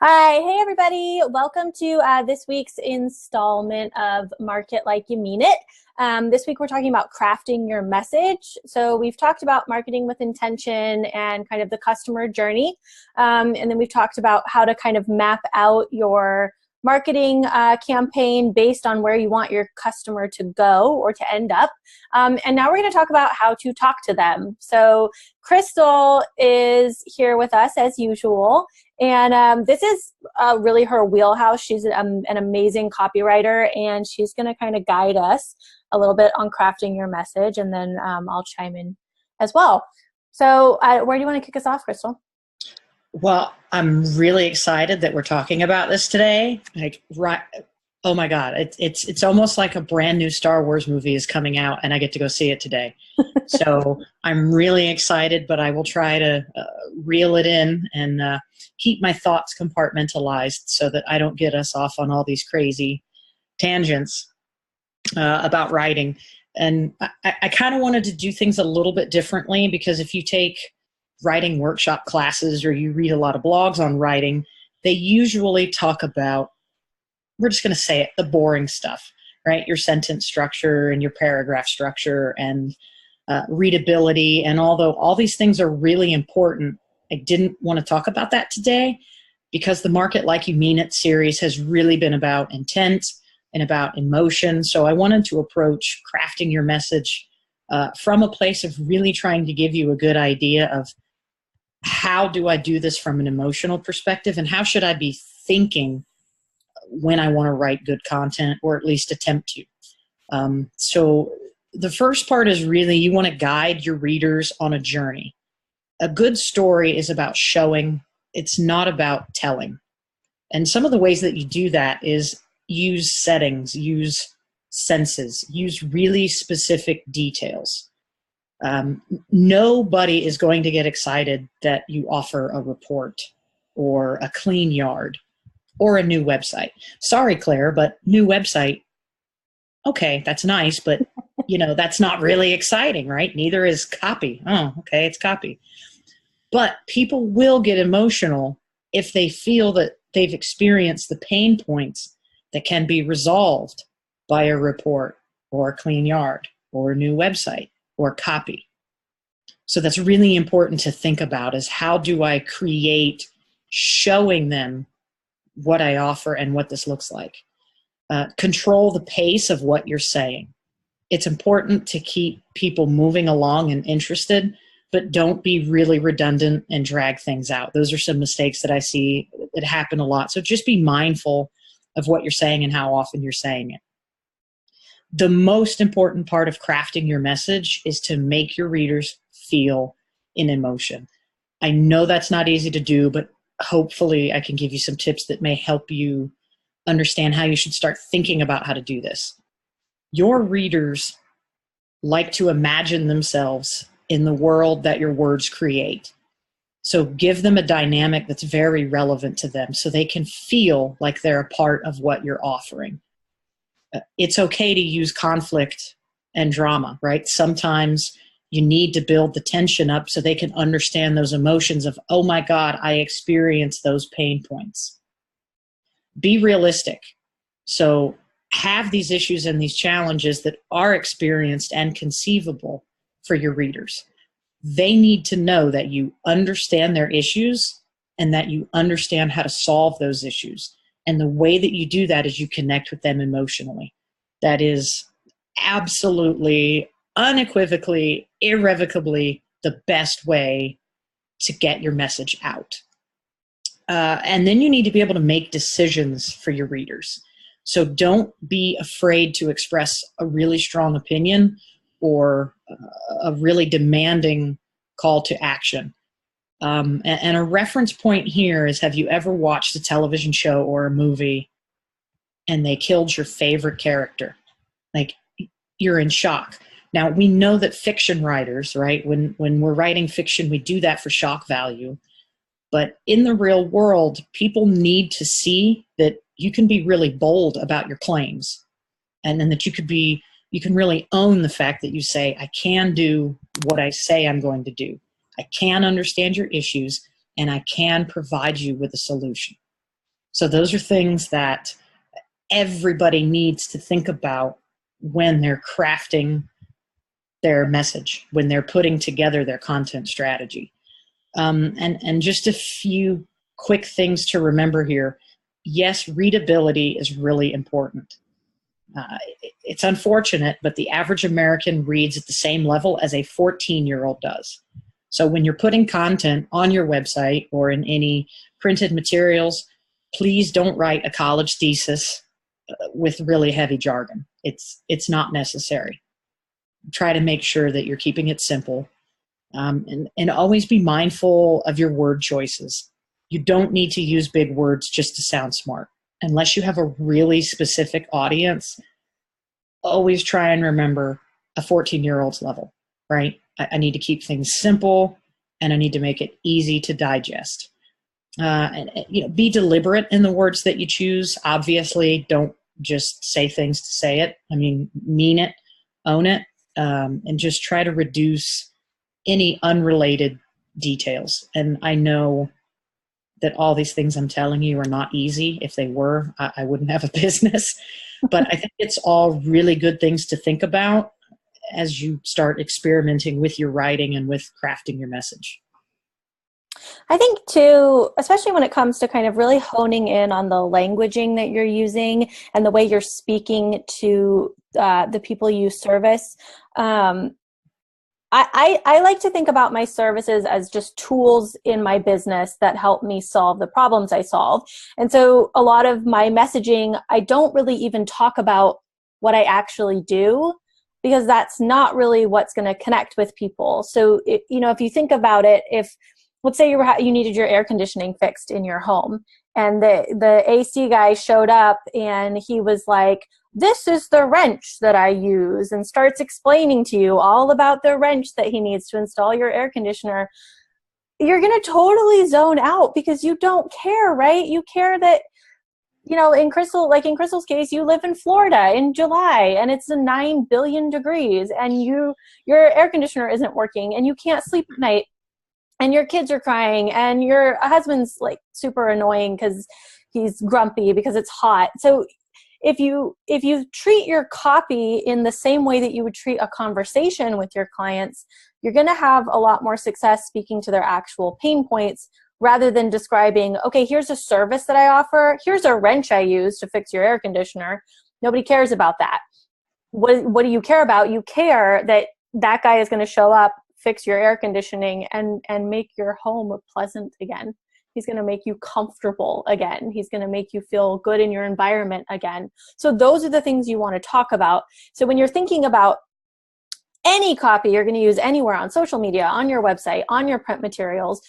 Hi, hey everybody. Welcome to this week's installment of Market Like You Mean It. This week we're talking about crafting your message. So we've talked about marketing with intention and kind of the customer journey. And then we've talked about how to kind of map out your marketing campaign based on where you want your customer to go or to end up. And now we're going to talk about how to talk to them. So Crystal is here with us as usual. And this is really her wheelhouse. She's an amazing copywriter, and she's going to kind of guide us a little bit on crafting your message, and then I'll chime in as well. So where do you want to kick us off, Crystal? Well, I'm really excited that we're talking about this today. Oh my God, it's almost like a brand new Star Wars movie is coming out, and I get to go see it today. So I'm really excited, but I will try to reel it in and keep my thoughts compartmentalized so that I don't get us off on all these crazy tangents about writing. And I kind of wanted to do things a little bit differently, because if you take writing workshop classes or you read a lot of blogs on writing, they usually talk about, we're just going to say it, the boring stuff, right? Your sentence structure and your paragraph structure and readability. And although all these things are really important, I didn't want to talk about that today, because the Market Like You Mean It series has really been about intent and about emotion. So I wanted to approach crafting your message from a place of really trying to give you a good idea of how do I do this from an emotional perspective, and how should I be thinking when I want to write good content, or at least attempt to. So the first part is really, you want to guide your readers on a journey. A good story is about showing, it's not about telling. And some of the ways that you do that is use settings, use senses, use really specific details. Nobody is going to get excited that you offer a report or a clean yard or a new website. Sorry, Claire, but new website, okay, that's nice, but that's not really exciting, right? Neither is copy. Oh, okay, it's copy. But people will get emotional if they feel that they've experienced the pain points that can be resolved by a report or a clean yard or a new website or copy. So that's really important to think about, is how do I create showing them what I offer and what this looks like. Control the pace of what you're saying. It's important to keep people moving along and interested, but don't be really redundant and drag things out. Those are some mistakes that I see that happen a lot. So just be mindful of what you're saying and how often you're saying it. The most important part of crafting your message is to make your readers feel an emotion. I know that's not easy to do, but hopefully I can give you some tips that may help you understand how you should start thinking about how to do this. Your readers like to imagine themselves in the world that your words create. So give them a dynamic that's very relevant to them so they can feel like they're a part of what you're offering. It's okay to use conflict and drama, right? Sometimes you need to build the tension up so they can understand those emotions of, oh my God, I experienced those pain points. Be realistic. So have these issues and these challenges that are experienced and conceivable for your readers. They need to know that you understand their issues and that you understand how to solve those issues. And the way that you do that is you connect with them emotionally. That is absolutely, unequivocally, irrevocably the best way to get your message out. And then you need to be able to make decisions for your readers. So don't be afraid to express a really strong opinion or a really demanding call to action. And a reference point here is, have you ever watched a television show or a movie and they killed your favorite character? Like, you're in shock. Now, we know that fiction writers, right, when we're writing fiction, we do that for shock value. But in the real world, people need to see that you can be really bold about your claims, and then that you can really own the fact that you say, I can do what I say I'm going to do. I can understand your issues, and I can provide you with a solution. So those are things that everybody needs to think about when they're crafting their message, when they're putting together their content strategy. And just a few quick things to remember here. Yes, readability is really important. It's unfortunate, but the average American reads at the same level as a 14-year-old does. So when you're putting content on your website or in any printed materials, please don't write a college thesis with really heavy jargon. It's not necessary. Try to make sure that you're keeping it simple, and always be mindful of your word choices. You don't need to use big words just to sound smart. Unless you have a really specific audience, always try and remember a 14-year-old's level, right? I need to keep things simple, and I need to make it easy to digest. Be deliberate in the words that you choose. Obviously, don't just say things to say it. I mean, mean it, own it, and just try to reduce any unrelated details. And I know that all these things I'm telling you are not easy. If they were, I wouldn't have a business. But I think it's all really good things to think about as you start experimenting with your writing and with crafting your message. I think too, especially when it comes to kind of really honing in on the languaging that you're using and the way you're speaking to the people you service. I like to think about my services as just tools in my business that help me solve the problems I solve. And so a lot of my messaging, I don't really even talk about what I actually do, because that's not really what's going to connect with people. So, if you think about it, if let's say you needed your air conditioning fixed in your home, and the AC guy showed up and he was like, "This is the wrench that I use," and starts explaining to you all about the wrench that he needs to install your air conditioner, you're going to totally zone out because you don't care, right? You care that, in Crystal's case, you live in Florida in July and it's 9 billion degrees and your air conditioner isn't working and you can't sleep at night and your kids are crying and your husband's like super annoying because he's grumpy because it's hot. So if you treat your copy in the same way that you would treat a conversation with your clients, you're going to have a lot more success speaking to their actual pain points rather than describing, okay, here's a service that I offer. Here's a wrench I use to fix your air conditioner. Nobody cares about that. What do you care about? You care that guy is going to show up, fix your air conditioning, and make your home pleasant again. He's going to make you comfortable again. He's going to make you feel good in your environment again. So those are the things you want to talk about. So when you're thinking about any copy you're going to use anywhere on social media, on your website, on your print materials,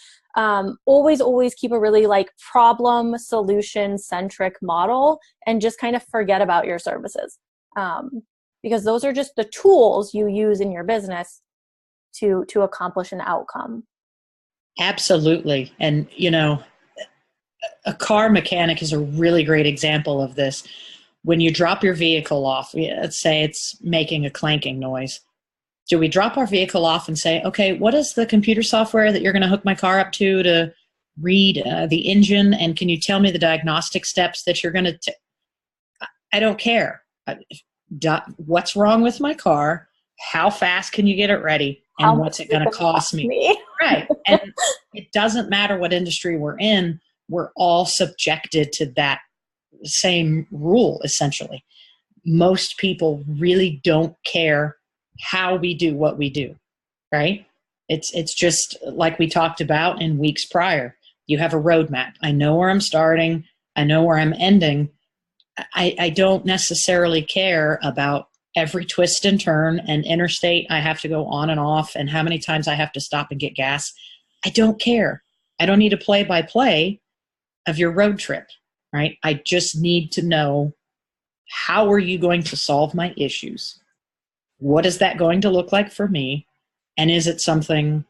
always keep a really problem solution centric model and just kind of forget about your services. Because those are just the tools you use in your business to accomplish an outcome. Absolutely. And, a car mechanic is a really great example of this. When you drop your vehicle off, let's say it's making a clanking noise. Do we drop our vehicle off and say, okay, what is the computer software that you're going to hook my car up to read the engine? And can you tell me the diagnostic steps that you're going to take? I don't care. What's wrong with my car? How fast can you get it ready? And what's it going to cost me? Right. And it doesn't matter what industry we're in. We're all subjected to that same rule, essentially. Most people really don't care how we do what we do, right? It's just like we talked about in weeks prior. You have a roadmap. I know where I'm starting. I know where I'm ending. I don't necessarily care about every twist and turn and interstate I have to go on and off and how many times I have to stop and get gas. I don't care. I don't need a play-by-play of your road trip, right? I just need to know, how are you going to solve my issues? What is that going to look like for me? And is it something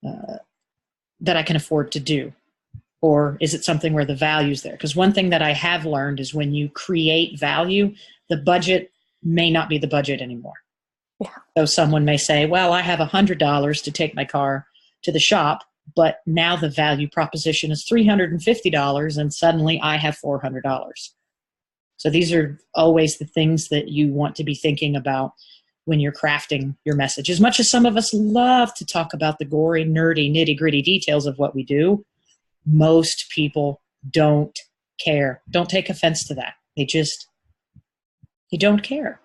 that I can afford to do? Or is it something where the value's there? Because one thing that I have learned is when you create value, the budget may not be the budget anymore. Yeah. So someone may say, well, I have $100 to take my car to the shop, but now the value proposition is $350 and suddenly I have $400. So these are always the things that you want to be thinking about when you're crafting your message. As much as some of us love to talk about the gory, nerdy, nitty-gritty details of what we do, most people don't care. Don't take offense to that. They don't care.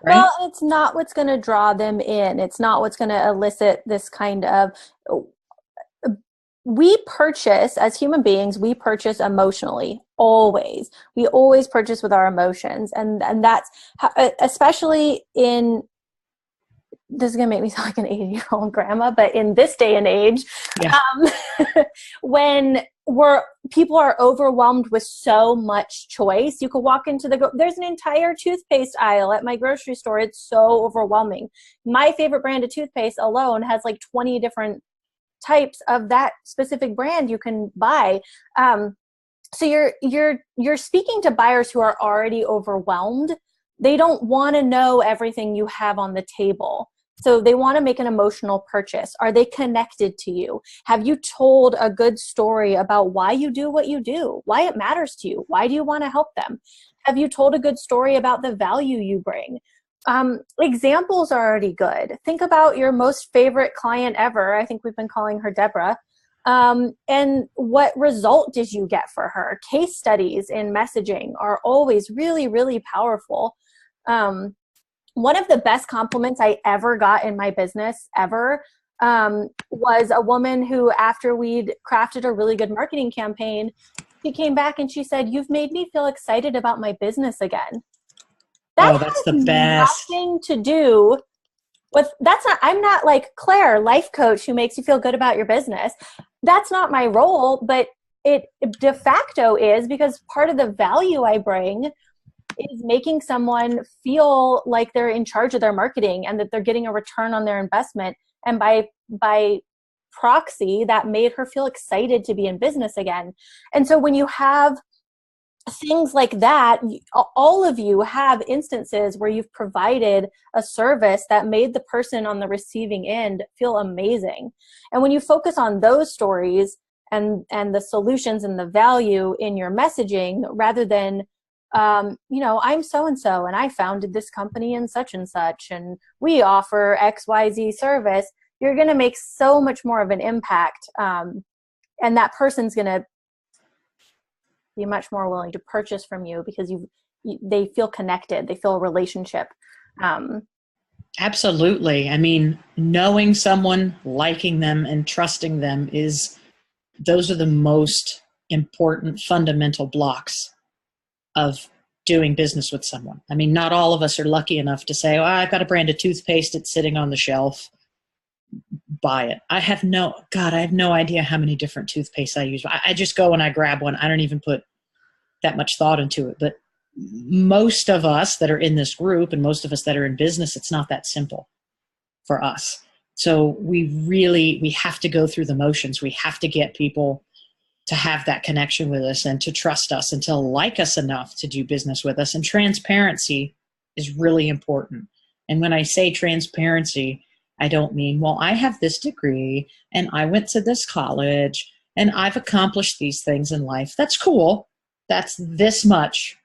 Right? Well, it's not what's going to draw them in. It's not what's going to elicit this kind of, we purchase as human beings, we purchase emotionally, always. We always purchase with our emotions. And that's how, especially in, this is going to make me sound like an 80-year-old grandma, but in this day and age, Yeah. when people are overwhelmed with so much choice, you could walk into there's an entire toothpaste aisle at my grocery store. It's so overwhelming. My favorite brand of toothpaste alone has like 20 different types of that specific brand you can buy. So you're speaking to buyers who are already overwhelmed. They don't want to know everything you have on the table. So they want to make an emotional purchase. Are they connected to you? Have you told a good story about why you do what you do? Why it matters to you? Why do you want to help them? Have you told a good story about the value you bring? Examples are already good. Think about your most favorite client ever. I think we've been calling her Deborah. And what result did you get for her? Case studies in messaging are always really, really powerful. One of the best compliments I ever got in my business ever was a woman who, after we'd crafted a really good marketing campaign, she came back and she said, "You've made me feel excited about my business again." That That's has the best. nothing to do with, I'm not like Claire, life coach who makes you feel good about your business. That's not my role, but it de facto is, because part of the value I bring is making someone feel like they're in charge of their marketing and that they're getting a return on their investment. And by proxy, that made her feel excited to be in business again. And so when you have things like that, all of you have instances where you've provided a service that made the person on the receiving end feel amazing. And when you focus on those stories and the solutions and the value in your messaging, rather than I'm so-and-so and I founded this company and such, and we offer XYZ service, you're going to make so much more of an impact. And that person's going to be much more willing to purchase from you because they feel connected. They feel a relationship. Absolutely. I mean, knowing someone, liking them, and trusting them those are the most important fundamental blocks of doing business with someone. I mean, not all of us are lucky enough to say, "Oh, I've got a brand of toothpaste, it's sitting on the shelf, buy it." I have no idea how many different toothpaste I use. I just go and I grab one. I don't even put that much thought into it. But most of us that are in this group and most of us that are in business, it's not that simple for us. So we have to go through the motions. We have to get people to have that connection with us and to trust us and to like us enough to do business with us. And transparency is really important. And when I say transparency, I don't mean, well, I have this degree and I went to this college and I've accomplished these things in life. That's cool. That's this much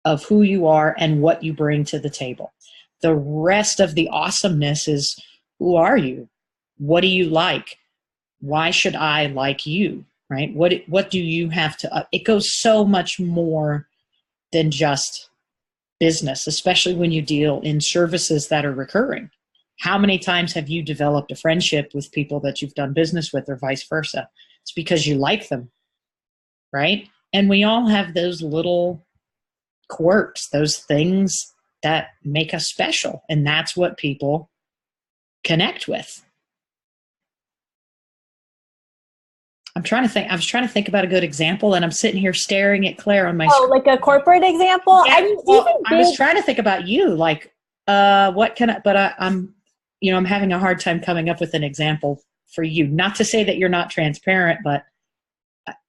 of who you are and what you bring to the table. The rest of the awesomeness is, who are you? What do you like? Why should I like you? Right? What do you have to, it goes so much more than just business, especially when you deal in services that are recurring. How many times have you developed a friendship with people that you've done business with or vice versa? It's because you like them, right? And we all have those little quirks, those things that make us special. And that's what people connect with. I was trying to think about a good example, and I'm sitting here staring at Claire on my screen. Like a corporate example? Yeah, I was trying to think about you, like, what can I, but I'm having a hard time coming up with an example for you. Not to say that you're not transparent, but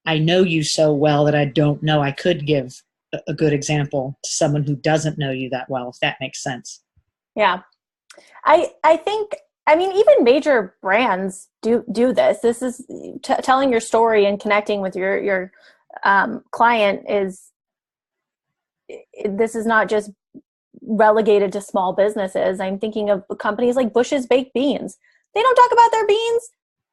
I know you so well that I don't know I could give a good example to someone who doesn't know you that well, if that makes sense. Yeah. I think I mean, even major brands do this. This is telling your story and connecting with your client is. This is not just relegated to small businesses. I'm thinking of companies like Bush's Baked Beans. They don't talk about their beans.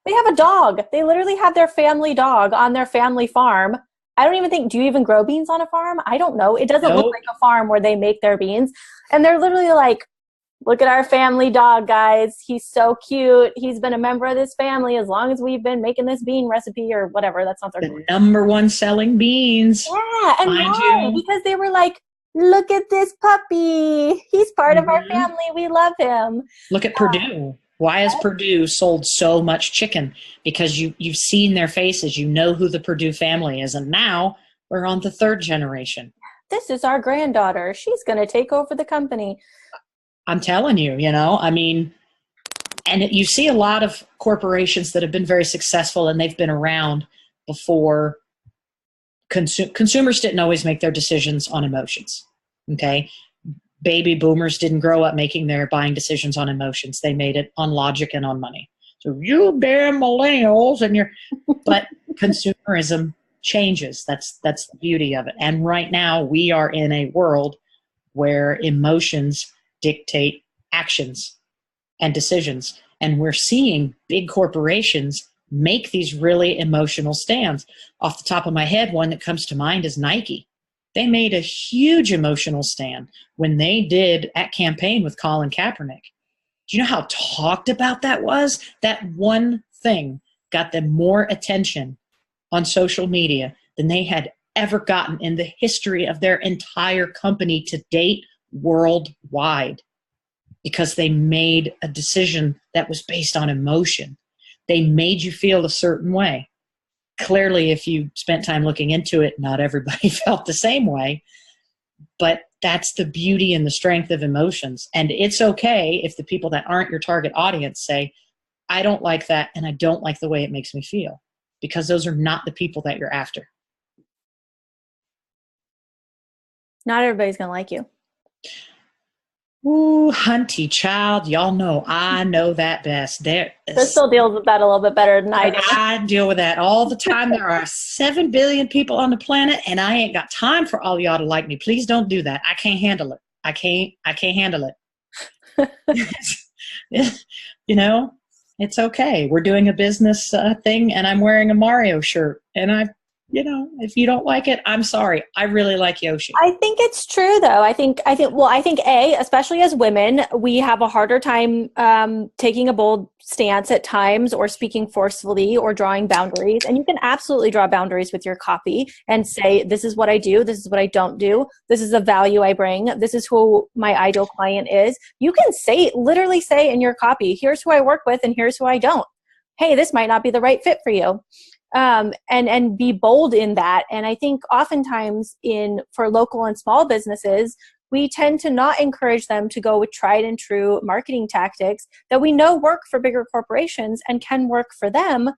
They have a dog. They literally have their family dog on their family farm. I don't even think, do you even grow beans on a farm? I don't know. It doesn't look Nope. like a farm where they make their beans. And they're literally like, look at our family dog, guys. He's so cute. He's been a member of this family as long as we've been making this bean recipe or whatever. That's not their The number one selling beans, Yeah, and mind why? you. Because they were like, look at this puppy. He's part of our Mhm. family. We love him. Look at Purdue. Why has Purdue sold so much chicken? Because you've seen their faces. You know who the Purdue family is. And now we're on the third generation. This is our granddaughter. She's going to take over the company. I'm telling you, I mean, and you see a lot of corporations that have been very successful and they've been around before. Consumers didn't always make their decisions on emotions. Okay. Baby boomers didn't grow up making their buying decisions on emotions. They made it on logic and on money. So you damn millennials but consumerism changes. That's the beauty of it. And right now we are in a world where emotions dictate actions and decisions. And we're seeing big corporations make these really emotional stands. Off the top of my head, one that comes to mind is Nike. They made a huge emotional stand when they did at campaign with Colin Kaepernick. Do you know how talked about that was? That one thing got them more attention on social media than they had ever gotten in the history of their entire company to date worldwide, because they made a decision that was based on emotion. They made you feel a certain way. Clearly, if you spent time looking into it, not everybody felt the same way, but that's the beauty and the strength of emotions. And it's okay if the people that aren't your target audience say, I don't like that and I don't like the way it makes me feel, because those are not the people that you're after. Not everybody's going to like you. Ooh, hunty child, y'all know I know that best. Crystal deals with that a little bit better than I do. I deal with that all the time. There are 7 billion people on the planet, and I ain't got time for all y'all to like me. Please don't do that. I can't handle it. I can't handle it. It's okay. We're doing a business thing, and I'm wearing a Mario shirt, and if you don't like it, I'm sorry. I really like Yoshi. I think it's true, though. I think, especially as women, we have a harder time taking a bold stance at times, or speaking forcefully, or drawing boundaries. And you can absolutely draw boundaries with your copy and say, this is what I do. This is what I don't do. This is the value I bring. This is who my ideal client is. You can literally say in your copy, here's who I work with and here's who I don't. Hey, this might not be the right fit for you. And be bold in that. And I think oftentimes for local and small businesses, we tend to not encourage them to go with tried and true marketing tactics that we know work for bigger corporations and can work for them.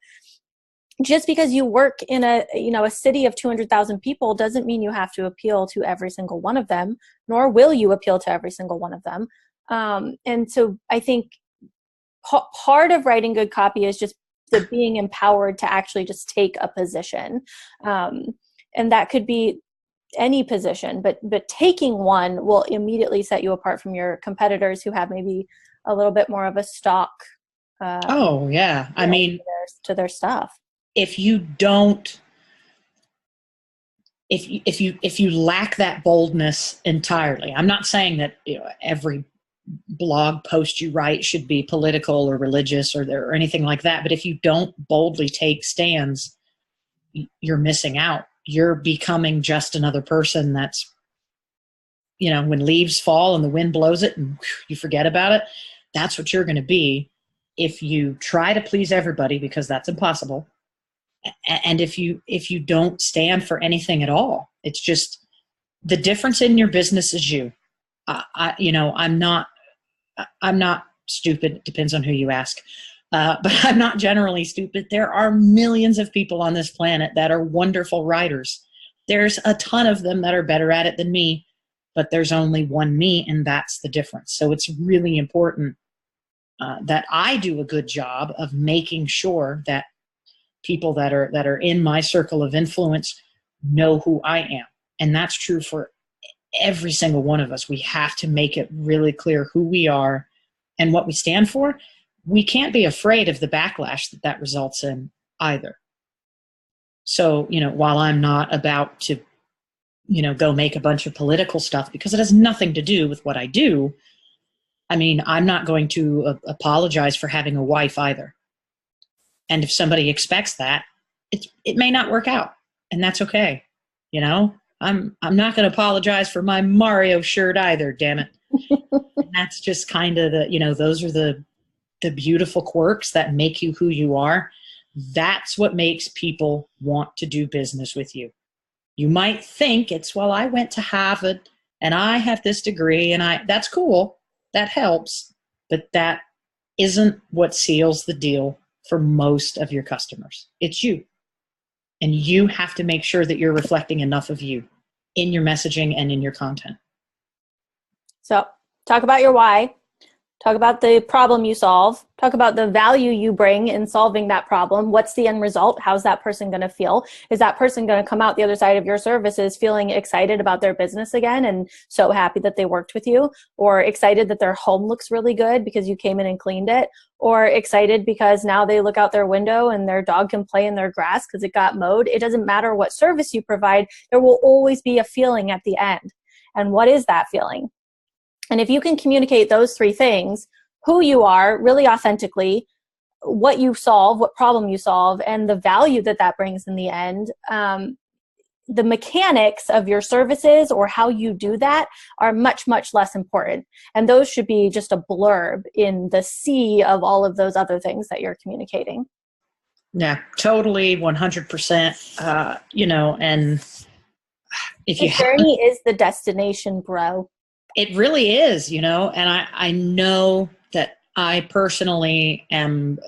Just because you work in a city of 200,000 people doesn't mean you have to appeal to every single one of them, nor will you appeal to every single one of them. And so I think part of writing good copy is just the being empowered to actually just take a position. And that could be any position, but taking one will immediately set you apart from your competitors who have maybe a little bit more of a stock. Oh yeah. I mean, to their stuff. If you don't, if you lack that boldness entirely, I'm not saying that every blog post you write should be political or religious or anything like that. But if you don't boldly take stands, you're missing out. You're becoming just another person that's, when leaves fall and the wind blows it and you forget about it. That's what you're going to be if you try to please everybody, because that's impossible. And if you don't stand for anything at all. It's just the difference in your business is you. I'm not stupid. It depends on who you ask. But I'm not generally stupid. There are millions of people on this planet that are wonderful writers. There's a ton of them that are better at it than me, but there's only one me, and that's the difference. So it's really important that I do a good job of making sure that people that are in my circle of influence know who I am. And that's true for every single one of us. We have to make it really clear who we are and what we stand for. We can't be afraid of the backlash that results in either. So, while I'm not about to, go make a bunch of political stuff because it has nothing to do with what I do, I mean, I'm not going to apologize for having a wife either. And if somebody expects that, it may not work out, and that's okay. I'm not going to apologize for my Mario shirt either, damn it. And that's just kind of those are the beautiful quirks that make you who you are. That's what makes people want to do business with you. You might think it's, well, I went to Harvard and I have this degree and that's cool. That helps, but that isn't what seals the deal for most of your customers. It's you. And you have to make sure that you're reflecting enough of you in your messaging and in your content. So talk about your why. Talk about the problem you solve. Talk about the value you bring in solving that problem. What's the end result? How's that person going to feel? Is that person going to come out the other side of your services feeling excited about their business again and so happy that they worked with you? Or excited that their home looks really good because you came in and cleaned it? Or excited because now they look out their window and their dog can play in their grass because it got mowed? It doesn't matter what service you provide. There will always be a feeling at the end. And what is that feeling? And if you can communicate those three things, who you are really authentically, what you solve, what problem you solve, and the value that brings in the end, the mechanics of your services or how you do that are much, much less important. And those should be just a blurb in the sea of all of those other things that you're communicating. Yeah, totally, 100%. And if the you journey is the destination, bro. It really is, and I know that I personally am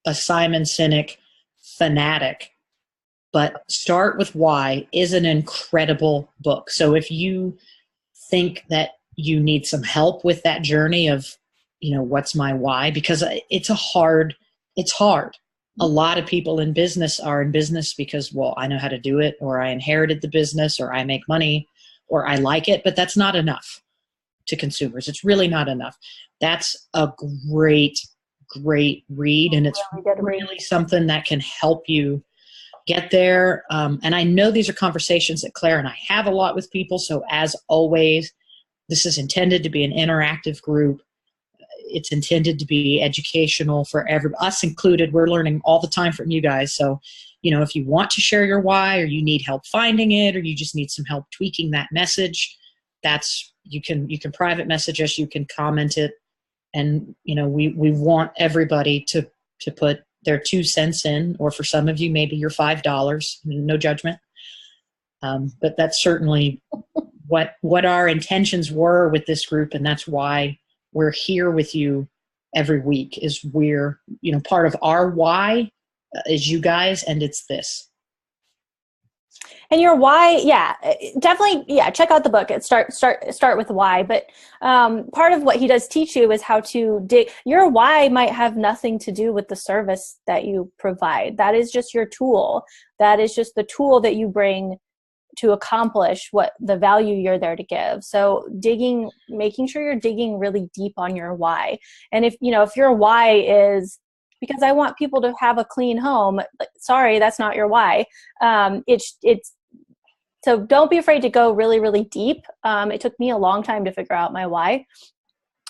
a Simon Sinek fanatic, but Start With Why is an incredible book. So if you think that you need some help with that journey of, what's my why, because it's hard. A lot of people in business are in business because, well, I know how to do it, or I inherited the business, or I make money, or I like it, but that's not enough to consumers. It's really not enough. That's a great read, and it's really something that can help you get there. And I know these are conversations that Claire and I have a lot with people. So as always, this is intended to be an interactive group. It's intended to be educational for us included. We're learning all the time from you guys. So, if you want to share your why, or you need help finding it, or you just need some help tweaking that message, you can private message us, you can comment it. And, we want everybody to put their 2 cents in, or for some of you, maybe your $5, no judgment. But that's certainly what our intentions were with this group. And that's why we're here with you every week, is we're, part of our why is you guys, and it's this. And your why, yeah, definitely, yeah, check out the book. Start with why. But part of what he does teach you is how to dig. Your why might have nothing to do with the service that you provide. That is just your tool. That is just the tool that you bring to accomplish what the value you're there to give. So making sure you're digging really deep on your why. And if your why is because I want people to have a clean home, sorry, that's not your why. So don't be afraid to go really, really deep. It took me a long time to figure out my why.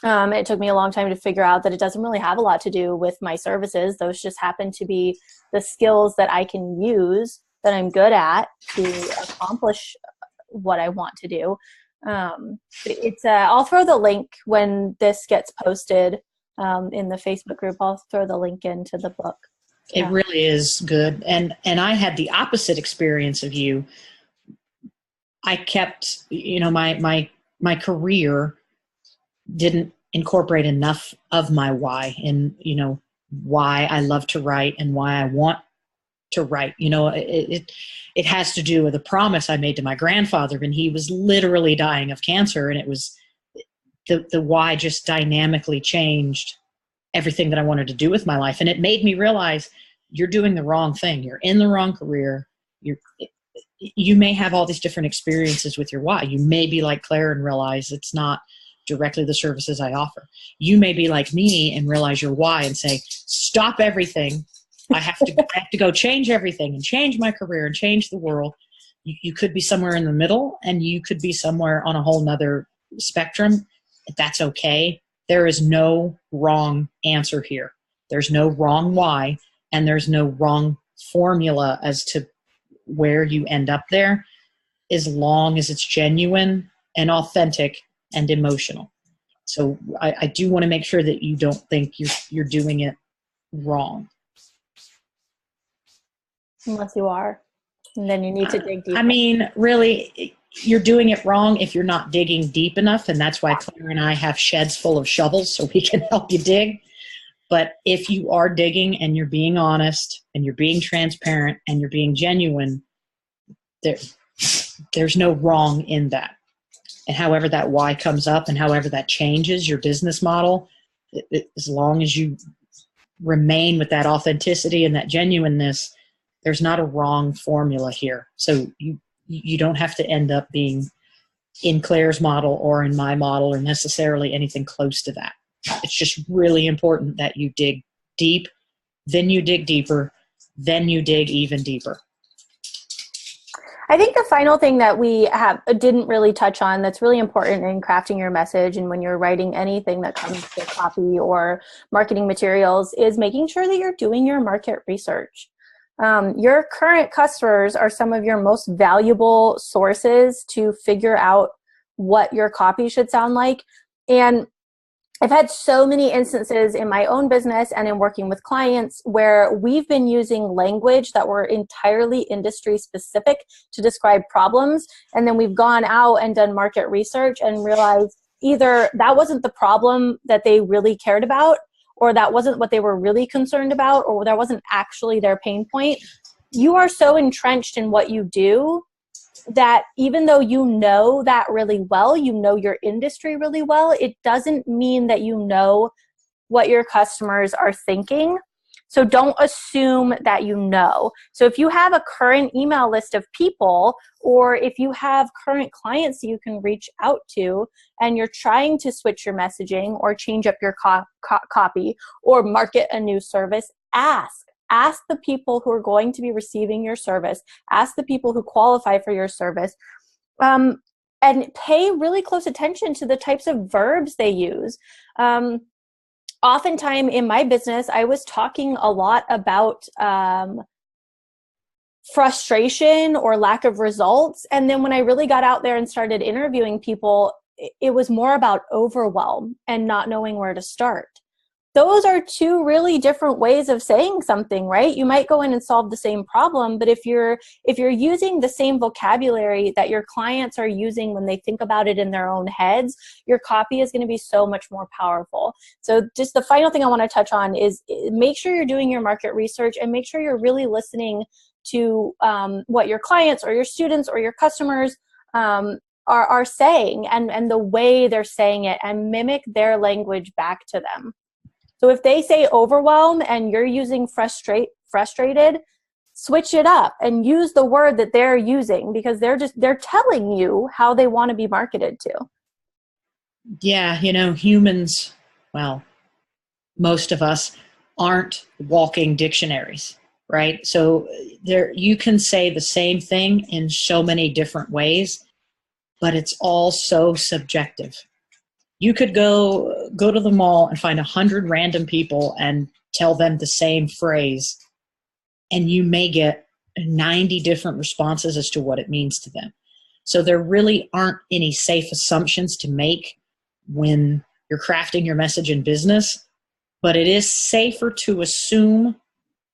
It took me a long time to figure out that it doesn't really have a lot to do with my services. Those just happen to be the skills that I can use, that I'm good at, to accomplish what I want to do. I'll throw the link when this gets posted in the Facebook group. I'll throw the link into the book. It really is good. And I had the opposite experience of you. I kept, my career didn't incorporate enough of my why, and, why I love to write and why I want to write. It has to do with a promise I made to my grandfather when he was literally dying of cancer. And it was the why just dynamically changed everything that I wanted to do with my life. And it made me realize you're doing the wrong thing. You're in the wrong career. You may have all these different experiences with your why. You may be like Claire and realize it's not directly the services I offer. You may be like me and realize your why and say, stop everything. I have to go change everything and change my career and change the world. You could be somewhere in the middle, and you could be somewhere on a whole nother spectrum. That's okay. There is no wrong answer here. There's no wrong why, and there's no wrong formula as to where you end up there, as long as it's genuine and authentic and emotional. So I do want to make sure that you don't think you're doing it wrong. Unless you are, and then you need to dig deeper. I mean, really, you're doing it wrong if you're not digging deep enough, and that's why Claire and I have sheds full of shovels so we can help you dig. But if you are digging and you're being honest and you're being transparent and you're being genuine, there's no wrong in that. And however that why comes up and however that changes your business model, as long as you remain with that authenticity and that genuineness, there's not a wrong formula here. So you don't have to end up being in Claire's model or in my model or necessarily anything close to that. It's just really important that you dig deep, then you dig deeper, then you dig even deeper. I think the final thing that we didn't really touch on that's really important in crafting your message and when you're writing anything that comes to copy or marketing materials is making sure that you're doing your market research. Your current customers are some of your most valuable sources to figure out what your copy should sound like. And I've had so many instances in my own business and in working with clients where we've been using language that were entirely industry specific to describe problems. And then we've gone out and done market research and realized either that wasn't the problem that they really cared about, or that wasn't what they were really concerned about, or that wasn't actually their pain point. You are so entrenched in what you do that even though you know that really well, you know your industry really well, it doesn't mean that you know what your customers are thinking. So don't assume that you know. So if you have a current email list of people, or if you have current clients you can reach out to, and you're trying to switch your messaging or change up your copy or market a new service, ask the people who are going to be receiving your service, ask the people who qualify for your service, and pay really close attention to the types of verbs they use. Oftentimes in my business, I was talking a lot about frustration or lack of results. And then when I really got out there and started interviewing people, it was more about overwhelm and not knowing where to start. Those are two really different ways of saying something, right? You might go in and solve the same problem, but if you're using the same vocabulary that your clients are using when they think about it in their own heads, your copy is going to be so much more powerful. So just the final thing I want to touch on is make sure you're doing your market research and make sure you're really listening to what your clients or your students or your customers are saying and the way they're saying it, and mimic their language back to them. So if they say overwhelm and you're using frustrated, switch it up and use the word that they're using, because they're telling you how they want to be marketed to. Yeah, humans, well, most of us aren't walking dictionaries, right? So you can say the same thing in so many different ways, but it's all so subjective. You could go to the mall and find 100 random people and tell them the same phrase, and you may get 90 different responses as to what it means to them. So there really aren't any safe assumptions to make when you're crafting your message in business, but it is safer to assume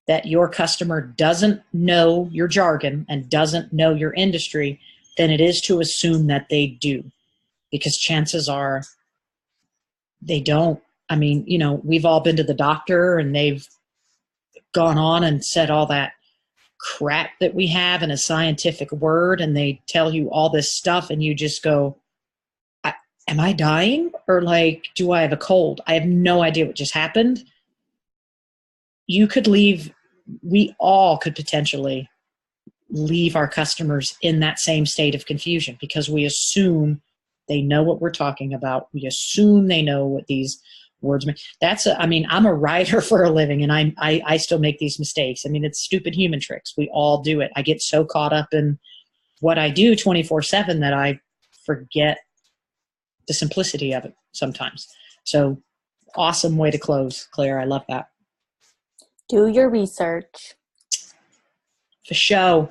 that your customer doesn't know your jargon and doesn't know your industry than it is to assume that they do, because chances are they don't. I mean, we've all been to the doctor and they've gone on and said all that crap that we have in a scientific word, and they tell you all this stuff and you just go, am I dying? Or like, do I have a cold? I have no idea what just happened. You could leave, we all could potentially leave our customers in that same state of confusion because we assume they know what we're talking about. We assume they know what these words mean. I mean, I'm a writer for a living, and I still make these mistakes. I mean, it's stupid human tricks. We all do it. I get so caught up in what I do 24/7 that I forget the simplicity of it sometimes. So awesome way to close, Claire. I love that. Do your research. For show.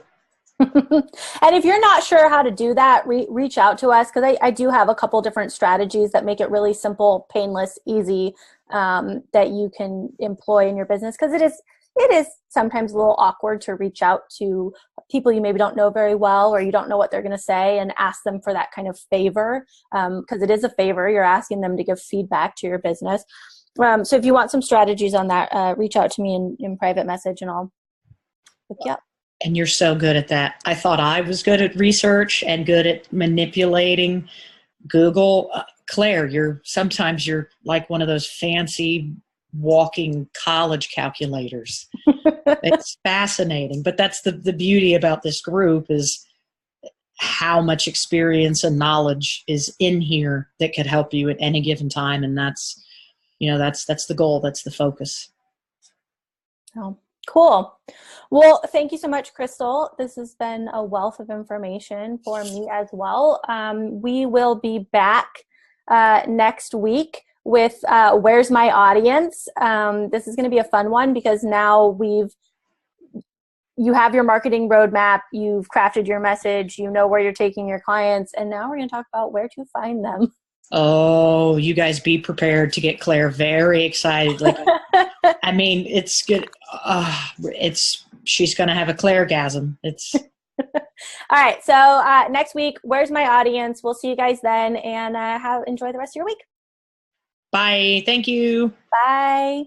And if you're not sure how to do that, reach out to us, because I do have a couple different strategies that make it really simple, painless, easy, that you can employ in your business, because it is sometimes a little awkward to reach out to people you maybe don't know very well, or you don't know what they're going to say, and ask them for that kind of favor, because it is a favor. You're asking them to give feedback to your business. So if you want some strategies on that, reach out to me in private message, and I'll hook you up. And you're so good at that. I thought I was good at research and good at manipulating Google. Claire, sometimes you're like one of those fancy walking college calculators. It's fascinating. But that's the beauty about this group, is how much experience and knowledge is in here that could help you at any given time. And that's the goal. That's the focus. Oh, cool. Well, thank you so much, Crystal. This has been a wealth of information for me as well. We will be back next week with Where's My Audience? This is going to be a fun one, because now you have your marketing roadmap, you've crafted your message, you know where you're taking your clients, and now we're going to talk about where to find them. Oh, you guys be prepared to get Claire very excited. Like, I mean, it's good. She's going to have a Claire-gasm. It's all right. So next week, Where's My Audience? We'll see you guys then, and enjoy the rest of your week. Bye. Thank you. Bye.